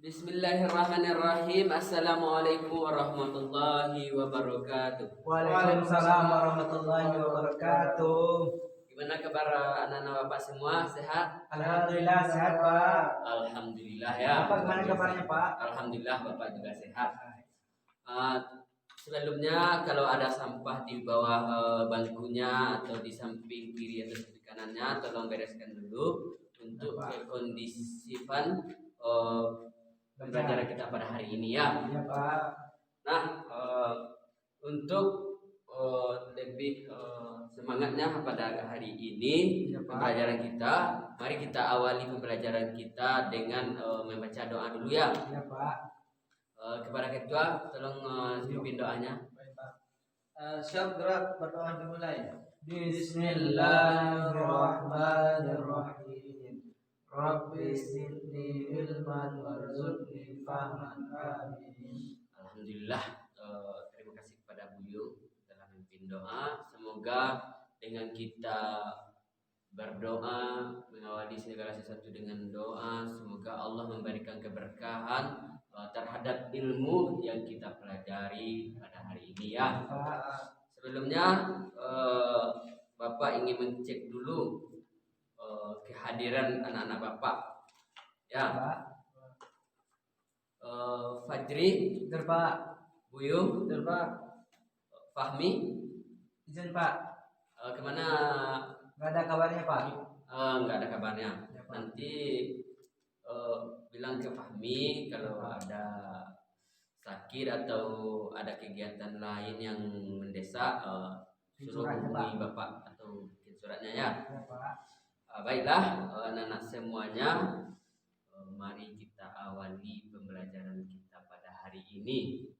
Bismillahirrahmanirrahim. Assalamualaikum warahmatullahi wabarakatuh. Waalaikumsalam warahmatullahi wabarakatuh. Gimana kabar anak-anak Bapak semua? Sehat? Alhamdulillah sehat Pak. Alhamdulillah ya. Bapak gimana kabarnya Pak? Alhamdulillah Bapak juga sehat. Sebelumnya kalau ada sampah di bawah bangkunya atau di samping kiri atau di kanannya, tolong bereskan dulu untuk kekondisian pembelajaran kita pada hari ini ya. Iya Pak. Nah, untuk lebih semangatnya pada hari ini Ya, pembelajaran kita, mari kita awali pembelajaran kita dengan membaca doa dulu ya. Iya Pak. Kepada ketua, tolong pimpin doanya. Siap gerak berdoa dimulai. Bismillahirrahmanirrahim. Rabbi zidni ilman warzuqni fahman. Amin. Alhamdulillah, terima kasih kepada Buyung telah memimpin doa. Semoga dengan kita berdoa, mengawali segala sesuatu dengan doa, semoga Allah memberikan keberkahan terhadap ilmu yang kita pelajari pada hari ini ya. Sebelumnya Bapak ingin mengecek dulu kehadiran anak-anak Bapak ya. Fajri, Betul Pak. Buyung, Betul Pak. Fahmi, Izin Pak. kemana? Gak ada kabarnya Pak. Nggak ada kabarnya. Ya, Pak. Nanti bilang ke Fahmi kalau ada sakit atau ada kegiatan lain yang mendesak, suruh Suratnya, hubungi Pak. Bapak atau bikin suratnya ya. Ya Pak. Baiklah, anak-anak semuanya, mari kita awali pembelajaran kita pada hari ini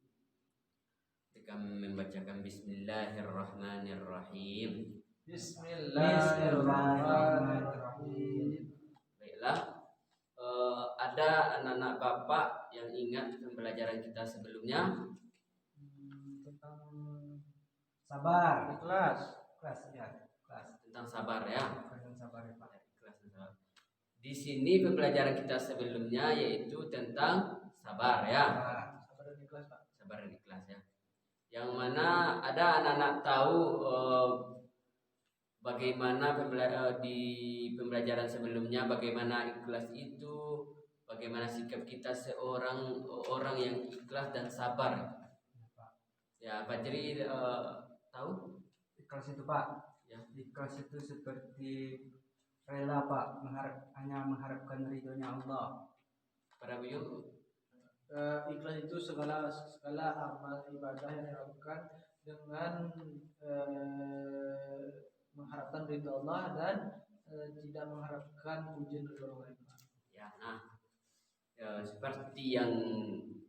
dengan membacakan Bismillahirrahmanirrahim. Bismillahirrahmanirrahim. Baiklah, ada anak-anak Bapak yang ingat pembelajaran kita sebelumnya Tentang sabar. Kelas ya. Kelas. tentang sabar ya. Tentang sabar ya Pak. Di sini pembelajaran kita sebelumnya yaitu tentang sabar ya. Sabar dan ikhlas Pak. Sabar dan ikhlas ya. Yang mana ada anak-anak tahu bagaimana di pembelajaran sebelumnya bagaimana ikhlas itu, bagaimana sikap kita seorang orang yang ikhlas dan sabar. Ya, Fajri tahu? Ikhlas itu Pak. Ya. Ikhlas itu seperti rela Pak, hanya mengharapkan ridhonya Allah. Para Buyung, ikhlas itu segala amal ibadah yang dilakukan dengan mengharapkan ridha Allah dan tidak mengharapkan pujian dari orang lain. ya, nah, seperti yang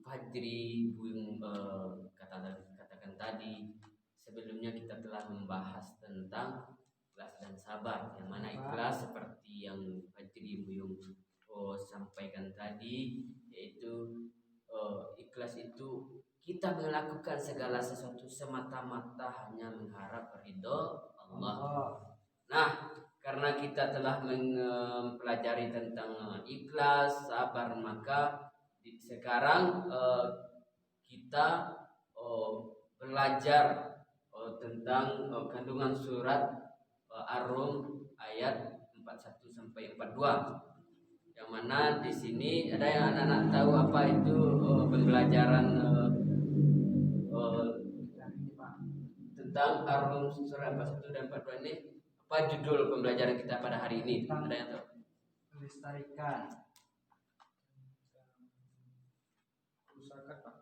Fajri Buyung katakan tadi, sebelumnya kita telah membahas tentang ikhlas dan sabar. Yang mana ikhlas seperti yang Fajri Buyung sampaikan tadi, yaitu ikhlas itu kita melakukan segala sesuatu semata-mata hanya mengharap ridho Allah. Nah, karena kita telah mempelajari tentang ikhlas, sabar, maka sekarang kita belajar tentang kandungan surat Ar-Rum ayat 41 sampai 42. Yang mana di sini ada yang anak-anak tahu apa itu pembelajaran tentang Ar-Rum surat 41 dan 42 ini? Apa judul pembelajaran kita pada hari ini? Ada yang tahu? Melestarikan. Kerusakan Pak.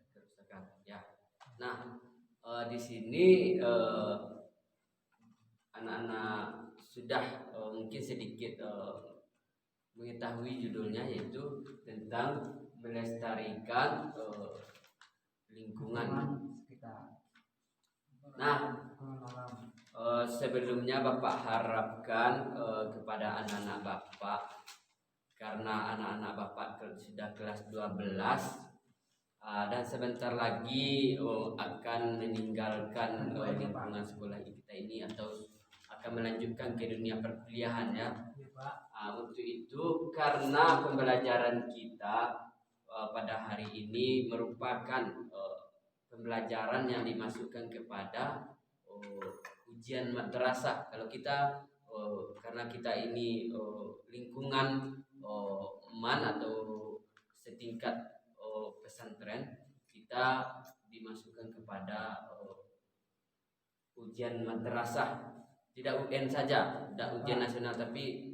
Kerusakan. Ya. Nah, di sini anak-anak sudah mungkin sedikit mengetahui judulnya, yaitu tentang melestarikan lingkungan. Nah, sebelumnya Bapak harapkan kepada anak-anak Bapak, karena anak-anak Bapak sudah kelas 12 dan sebentar lagi akan meninggalkan lingkungan sekolah kita ini atau akan melanjutkan ke dunia perkuliahan ya. Untuk itu, karena pembelajaran kita pada hari ini merupakan pembelajaran yang dimasukkan kepada ujian madrasah. Kalau kita karena kita ini lingkungan man atau setingkat pesantren, kita dimasukkan kepada ujian madrasah, tidak UN saja, tidak ujian nasional, tapi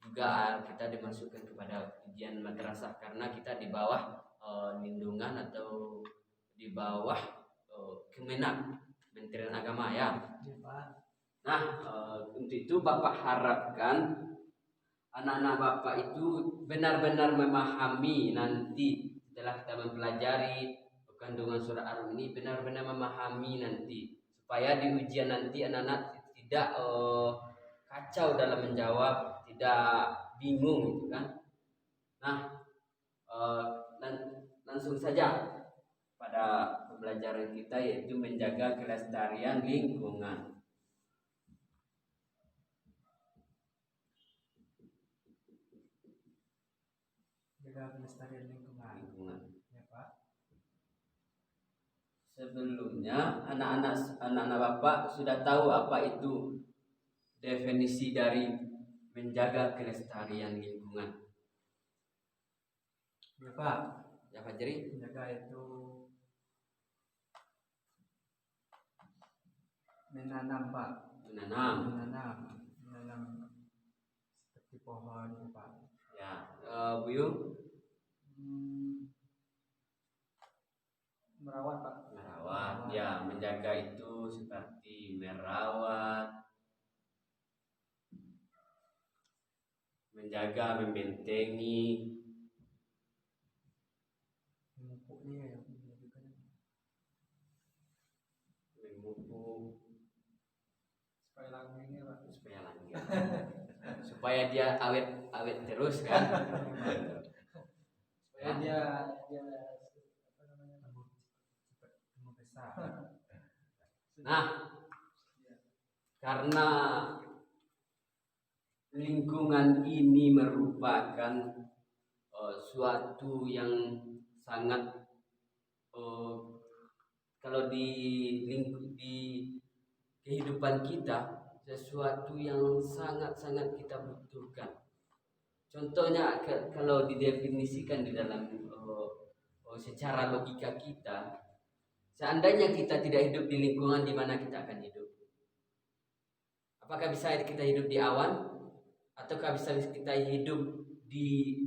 juga kita dimasukkan kepada ujian madrasah karena kita di bawah lindungan atau di bawah Kemenak, Kementerian Agama ya. Ya, Pak. Nah, untuk itu Bapak harapkan anak-anak Bapak itu benar-benar memahami nanti setelah kita mempelajari kandungan surah Ar-Rum ini, benar-benar memahami nanti supaya di ujian nanti anak-anak tidak kacau dalam menjawab, tidak bingung gitu kan. Nah, langsung saja pada pembelajaran kita, yaitu menjaga kelestarian lingkungan. Jaga kelestarian lingkungan. Ya, Pak. Sebelumnya anak-anak Bapak sudah tahu apa itu definisi dari menjaga kelestarian lingkungan. Ya, Pak. Ya, Pak Jeri? Menjaga itu menanam, Pak. Menanam seperti pohon, ya, Pak. Ya, Bu Yung? Merawat, Pak. Merawat, ya, menjaga itu seperti merawat, menjaga, membentengi, Memupuknya ya, memupuk Supaya langgengnya, Pak. supaya langgeng, supaya dia awet terus kan. Supaya dia tumbuh besar. Nah, karena lingkungan ini merupakan suatu yang sangat kalau di kehidupan kita, sesuatu yang sangat-sangat kita butuhkan. Contohnya kalau didefinisikan di dalam secara logika kita, seandainya kita tidak hidup di lingkungan, di mana kita akan hidup? Apakah bisa kita hidup di awan? Ataukah bisa kita hidup di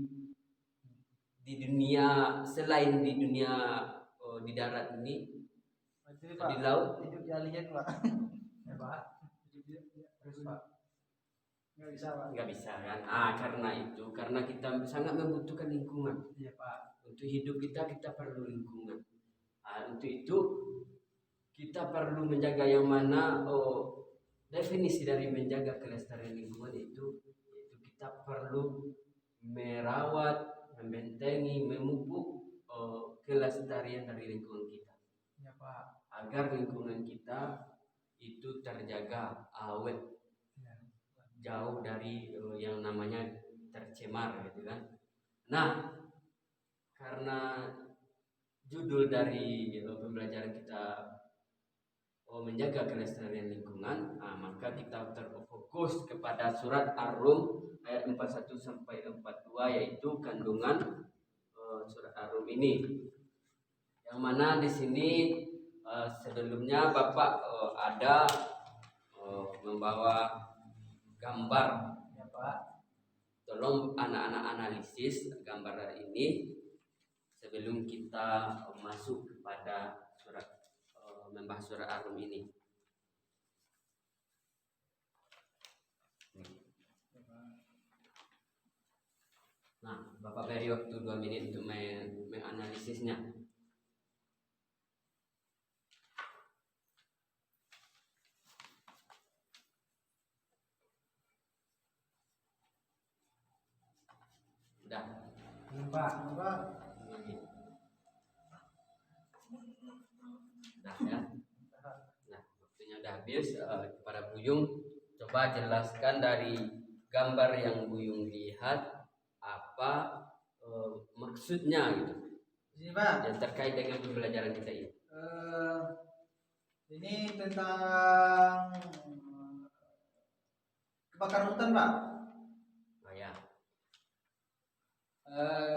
dunia selain di dunia di darat ini, Jadi, Pak, di laut? hidup di alien, Pak. Ya, Pak. Terus, Pak. Nggak bisa, Pak. Nggak bisa kan? Karena kita sangat membutuhkan lingkungan. Iya, Pak. Untuk hidup kita perlu lingkungan. Untuk itu kita perlu menjaga yang mana definisi dari menjaga kelestarian lingkungan itu kita perlu merawat, membentengi, memupuk kelestarian dari lingkungan kita. Ya, Pak. Agar lingkungan kita itu terjaga awet, Ya. jauh dari yang namanya tercemar gitu kan. Nah, karena judul dari pembelajaran kita menjaga kelestarian lingkungan, maka kita terfokus kepada surat Ar-Rum ayat 41 sampai 42, yaitu kandungan surat Ar-Rum ini. Yang mana di sini sebelumnya Bapak ada membawa gambar, Ya, Pak. tolong anak-anak analisis gambar ini sebelum kita masuk kepada membahas surah Ar-Rum ini. Nah, Bapak beri waktu 2 menit untuk menganalisisnya. Udah. Pak. Nah ya. Nah, waktunya udah habis. Para Buyung, coba jelaskan dari gambar yang Buyung lihat apa maksudnya gitu Ini Pak, yang terkait dengan pembelajaran kita ini. ini tentang kebakaran hutan Pak. Oh ya,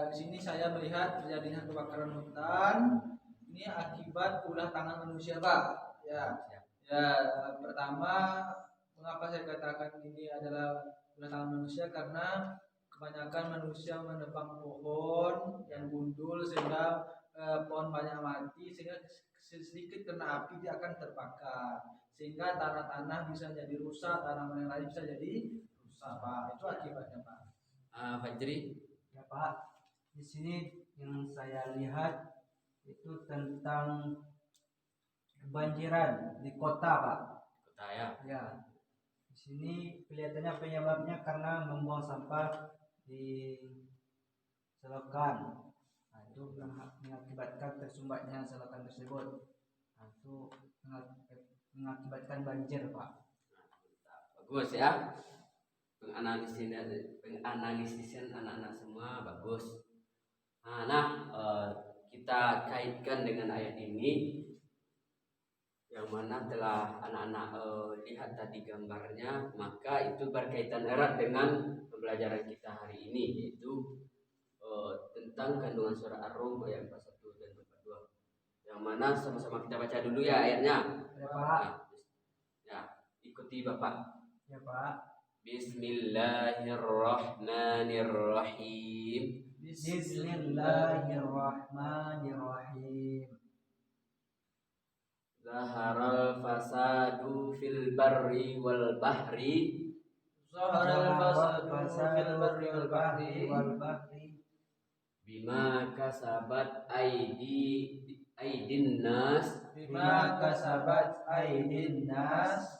Di sini saya melihat terjadinya kebakaran hutan ini akibat ulah tangan manusia Pak. Ya, pertama mengapa saya katakan ini adalah ulah tangan manusia karena kebanyakan manusia menebang pohon yang gundul sehingga pohon banyak mati sehingga sedikit kena api dia akan terbakar sehingga tanah-tanah bisa jadi rusak, tanaman yang lain bisa jadi rusak Pak. Itu akibatnya Pak. Fajri. Ya Pak, di sini yang saya lihat itu tentang kebanjiran di kota Pak. Kota ya. Ya, di sini kelihatannya penyebabnya karena membuang sampah di selokan. Nah, itu mengakibatkan tersumbatnya selokan tersebut. Nah, itu mengakibatkan banjir Pak. Bagus ya. Penganalisisan anak-anak semua bagus. Kita kaitkan dengan ayat ini yang mana telah anak-anak lihat tadi gambarnya, maka itu berkaitan erat dengan pembelajaran kita hari ini, yaitu tentang kandungan surah Ar-Rum ayat 41 dan 42. Yang mana sama-sama kita baca dulu ya ayatnya. Ya Pak. Ya, ikuti Bapak. Ya Pak. Bismillahirrahmanirrahim. Bismillahirrahmanirrahim. Zaharal fasadu fil barri wal bahri. Zaharal fasadu fil barri wal bahri Bima kasabat aidin nas. bima kasabat aidin nas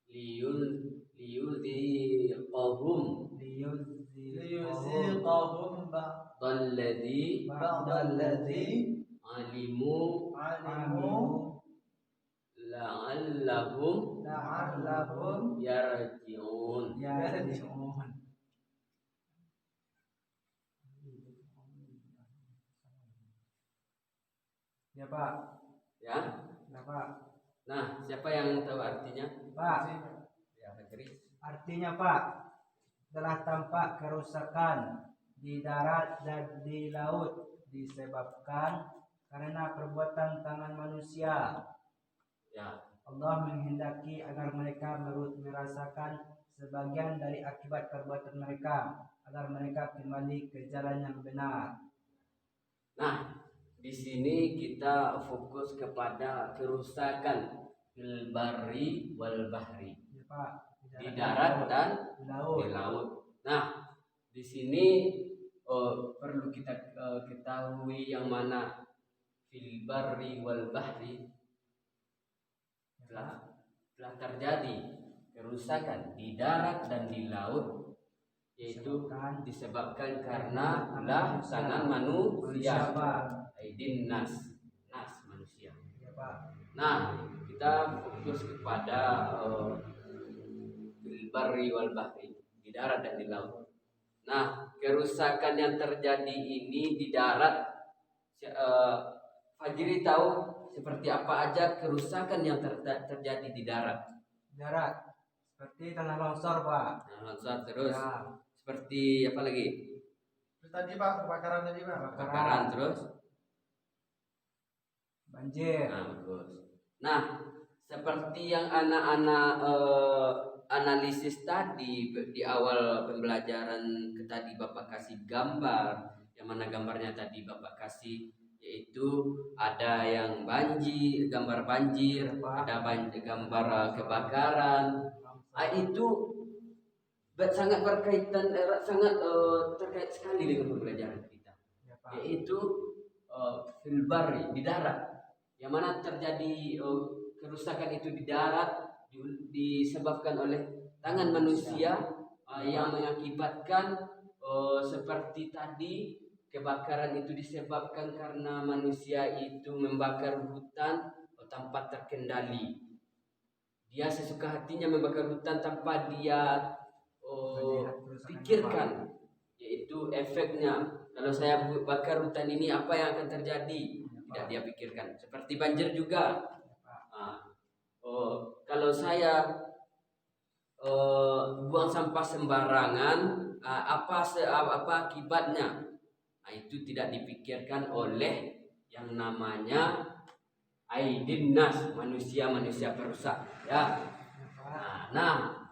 liyudhiqahum liyuziqahum ba'dalladzi alimu la'allahum yarji'un. Ya Pak. Ya. Ya Pak. Nah, siapa yang tahu artinya? Pak. Ya, Fajri. Artinya Pak, telah tampak kerusakan di darat dan di laut disebabkan karena perbuatan tangan manusia. Ya. Allah menghendaki agar mereka merasakan sebagian dari akibat perbuatan mereka agar mereka kembali ke jalan yang benar. Nah, di sini kita fokus kepada kerusakan fil barri wal bahri. Ya, Pak. Di darat dan di laut. Nah, di sini perlu kita ketahui yang mana fil barri wal bahri telah terjadi kerusakan di darat dan di laut, yaitu disebabkan karena ulah tangan manusia. Aidin nas manusia. Nah, kita fokus kepada fil barri wal bahri, di darat dan di laut. Nah, kerusakan yang terjadi ini di darat, Fajri tahu seperti apa aja kerusakan yang terjadi di darat? Darat, seperti tanah longsor Pak. Tanah longsor terus. Ya. Seperti apa lagi? Terus tadi Pak, kebakaran tadi Pak. Kebakaran terus. Banjir. Nah, bagus. Nah, seperti yang anak-anak analisis tadi di awal pembelajaran tadi Bapak kasih gambar, yang mana gambarnya tadi Bapak kasih yaitu ada yang banjir, gambar banjir, ada gambar kebakaran. Itu sangat berkaitan sangat terkait sekali dengan pembelajaran kita, yaitu fil barri, di darat, yang mana terjadi kerusakan itu di darat disebabkan oleh tangan manusia yang mengakibatkan seperti tadi kebakaran itu disebabkan karena manusia itu membakar hutan tanpa terkendali. Dia sesuka hatinya membakar hutan tanpa dia pikirkan, yaitu itu efeknya. Kalau saya bakar hutan ini apa yang akan terjadi? Tidak dia pikirkan. Seperti banjir juga. Kalau saya buang sampah sembarangan, apa akibatnya? Itu tidak dipikirkan oleh yang namanya aidin nas, manusia perusak, ya. Nah,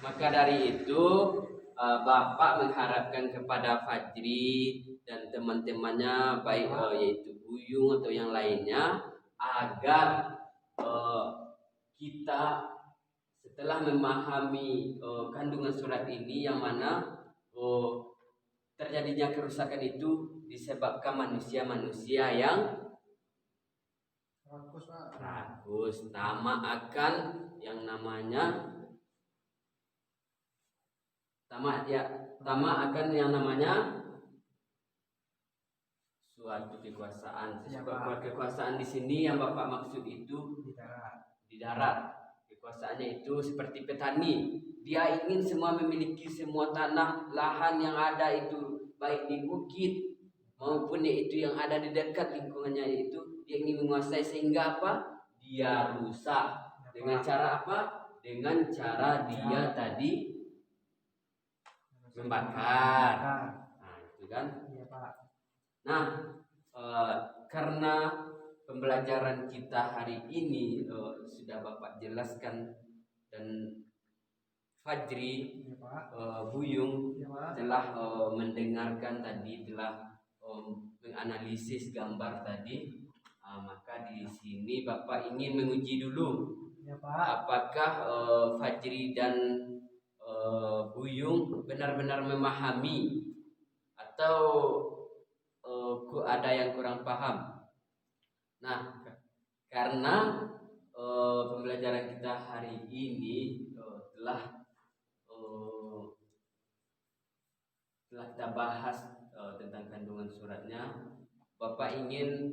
maka dari itu Bapak mengharapkan kepada Fajri dan teman-temannya, baik yaitu Buyung atau yang lainnya, agar kita setelah memahami kandungan surat ini, yang mana terjadinya kerusakan itu disebabkan manusia-manusia yang rakus, tamak akan yang namanya tamak akan yang namanya suatu kekuasaan. Sebuah kekuasaan di sini yang Bapak maksud itu di darat. Kekuasaannya itu seperti petani. Dia ingin semua memiliki semua tanah, lahan yang ada itu, baik di bukit maupun yaitu yang ada di dekat lingkungannya itu, dia ingin menguasai, sehingga apa? Dia rusak. Dengan cara apa? Dengan cara dia tadi membakar. Nah, itu kan? Iya, Pak. Nah, karena pembelajaran kita hari ini sudah Bapak jelaskan, dan Fajri, Iya, Pak. Buyung Iya, Pak. telah mendengarkan tadi, telah menganalisis gambar tadi. Maka di sini Bapak ingin menguji dulu, Iya, Pak. apakah Fajri dan Buyung benar-benar memahami atau ada yang kurang paham. Nah, karena pembelajaran kita hari ini telah kita bahas tentang kandungan suratnya, Bapak ingin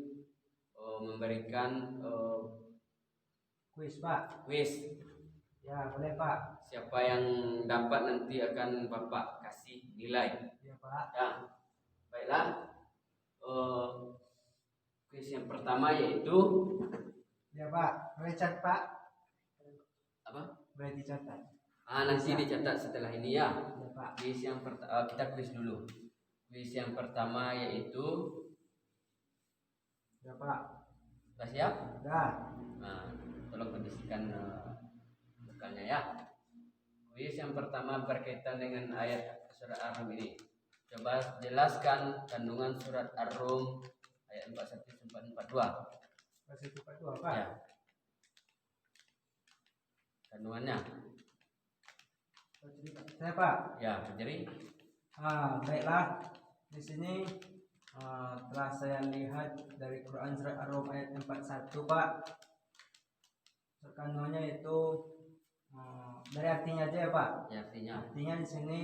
memberikan Kuis, Pak. kuis. Ya, boleh, Pak. Siapa yang dapat nanti akan Bapak kasih nilai. Iya, Pak. Ya, baiklah. Kuis yang pertama yaitu Ya, Pak. Boleh cat, Pak. apa? Boleh dicatat. Nanti dicatat setelah ini ya. Ya, Pak. Kuis yang kita kuis dulu. Kuis yang pertama yaitu, Ya, Pak. sudah siap? Sudah. Nah, tolong kondisikan bekalnya ya. Kuis yang pertama berkaitan dengan ayat surat Ar-Rum ini. Coba jelaskan kandungan surat Ar-Rum ayat 41-42. Masih cepat dua, Pak. Ya. Kandungannya. Saya, Pak. Ya, jadi Baiklah. Di sini telah saya lihat dari Quran surat Ar-Rum ayat 41, Pak. Kandungannya itu dari artinya aja ya, Pak. ya, artinya Artinya di sini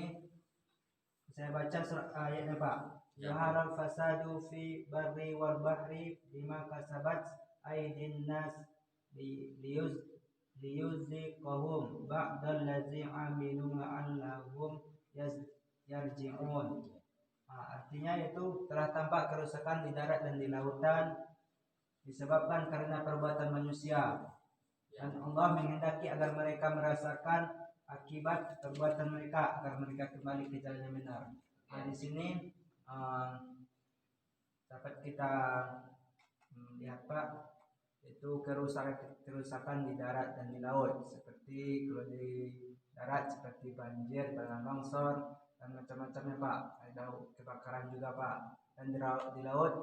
saya baca surat ayatnya, Pak. Ya. Zaharal fasadu fi barri wal bahri bima kasabat aydin nas liyuziqahum ba'dal ladzi amilu la'allahum yarji'un. Artinya itu telah tampak kerusakan di darat dan di lautan disebabkan karena perbuatan manusia, dan Allah menghendaki agar mereka merasakan akibat perbuatan mereka, agar mereka kembali ke jalan yang benar. Di sini dapat kita lihat, Pak, itu kerusakan di darat dan di laut. Seperti kalau di darat seperti banjir, tanah longsor dan macam-macamnya, Pak. Ada kebakaran juga, Pak. Dan di laut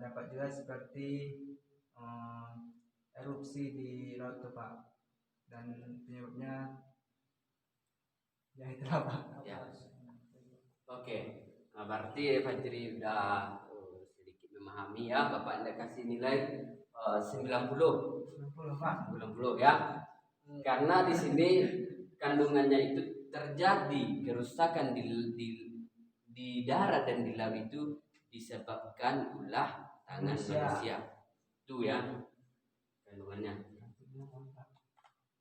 dapat juga seperti erupsi di laut tuh, Pak. Dan penyebabnya ya itulah, Pak. Ya. Oke. Nah, berarti Fajri udah sedikit memahami ya. Bapak Anda kasih nilai 90. 90, Pak. 90 ya. Karena di sini kandungannya itu terjadi kerusakan di darat dan di laut itu disebabkan ulah tangan manusia. Itu ya kandungannya.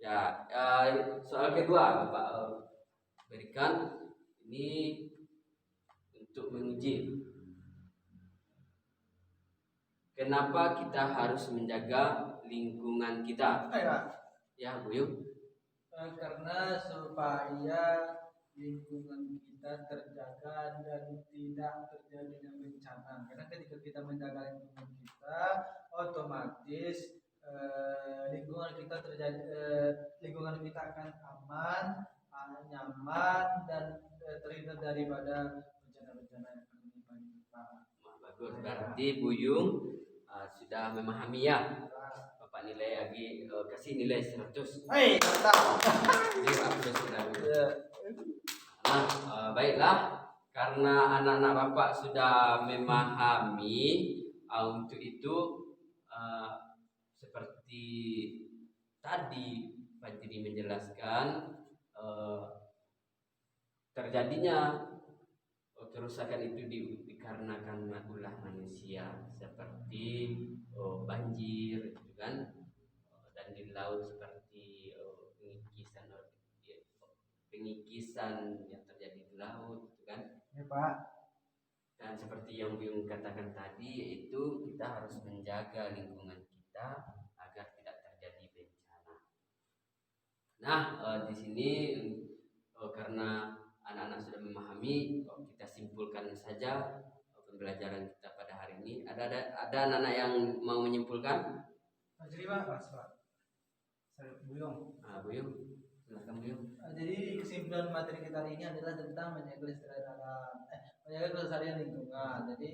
Ya, soal kedua Bapak berikan ini menguji. Kenapa kita harus menjaga lingkungan kita? Ya, Bu Yung. Karena supaya lingkungan kita terjaga dan tidak terjadi bencana. Karena ketika kita menjaga lingkungan kita, otomatis lingkungan kita lingkungan kita akan aman, nyaman dan terhindar daripada bencana-bencana yang akan menimpa kita. Bagus. Berarti Bu Yung sudah memahami ya. Bapak nilai lagi kasih nilai 100. Mantap. Nah, baiklah, karena anak-anak Bapak sudah memahami, untuk itu seperti tadi Pak Jiri menjelaskan, terjadinya kerusakan itu dikarenakan ulah manusia seperti banjir, gitu kan, dan di laut seperti pengikisan yang terjadi di laut, gitu kan. Ya Pak. Dan seperti yang Bung katakan tadi, yaitu kita harus menjaga lingkungan kita agar tidak terjadi bencana. Nah, di sini karena anak-anak sudah memahami, kita simpulkan saja pembelajaran kita pada hari ini. Ada anak-anak yang mau menyimpulkan? Jadi Pak, Bu Yung. Bu Yung, silakan Bu Yung. Jadi kesimpulan materi kita hari ini adalah tentang menjaga kelestarian lingkungan. Jadi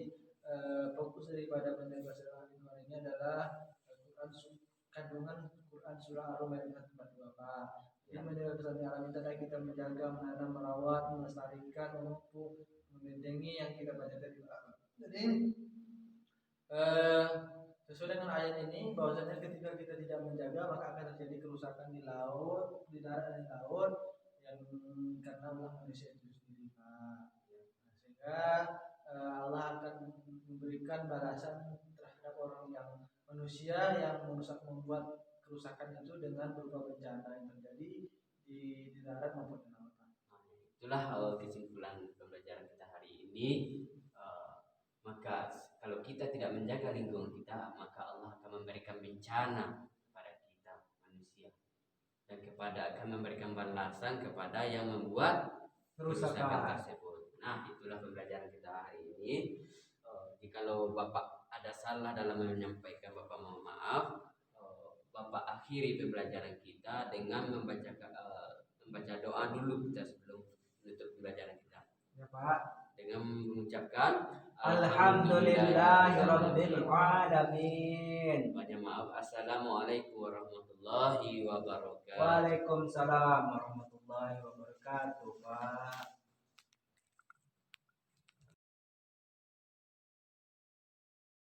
fokus daripada menjaga kelestarian lingkungan ini adalah kandungan Quran surah Ar-Rum ayat 42 Pak. Jadi menjaga kelestarian alam itu adalah kita menjaga, menanam, merawat, melestarikan, memupuk, membentengi yang kita baca tadi Pak. Jadi sesuai dengan ayat ini, bahwasanya ketika kita tidak menjaga maka akan terjadi kerusakan di laut, di darat dan di laut yang karena ulah manusia itu sendiri Pak. Sehingga Allah akan memberikan balasan terhadap orang yang manusia yang membuat kerusakan itu dengan berupa bencana yang terjadi di darat maupun di lautan. Itulah kesimpulan pembelajaran kita hari ini. Maka kalau kita tidak menjaga lingkungan kita, maka Allah akan memberikan bencana kepada kita manusia, dan akan memberikan balasan kepada yang membuat kerusakan tersebut. Nah, itulah pembelajaran kita hari ini. Jikalau Bapak ada salah dalam menyampaikan, Bapak mohon maaf. Bapak akhiri pembelajaran kita dengan membaca doa dulu kita sebelum menutup pembelajaran kita. Ya Pak. Dengan mengucapkan Alhamdulillahirabbil alamin. Banyak maaf. Assalamualaikum warahmatullahi wabarakatuh. Waalaikumsalam warahmatullahi wabarakatuh Pak.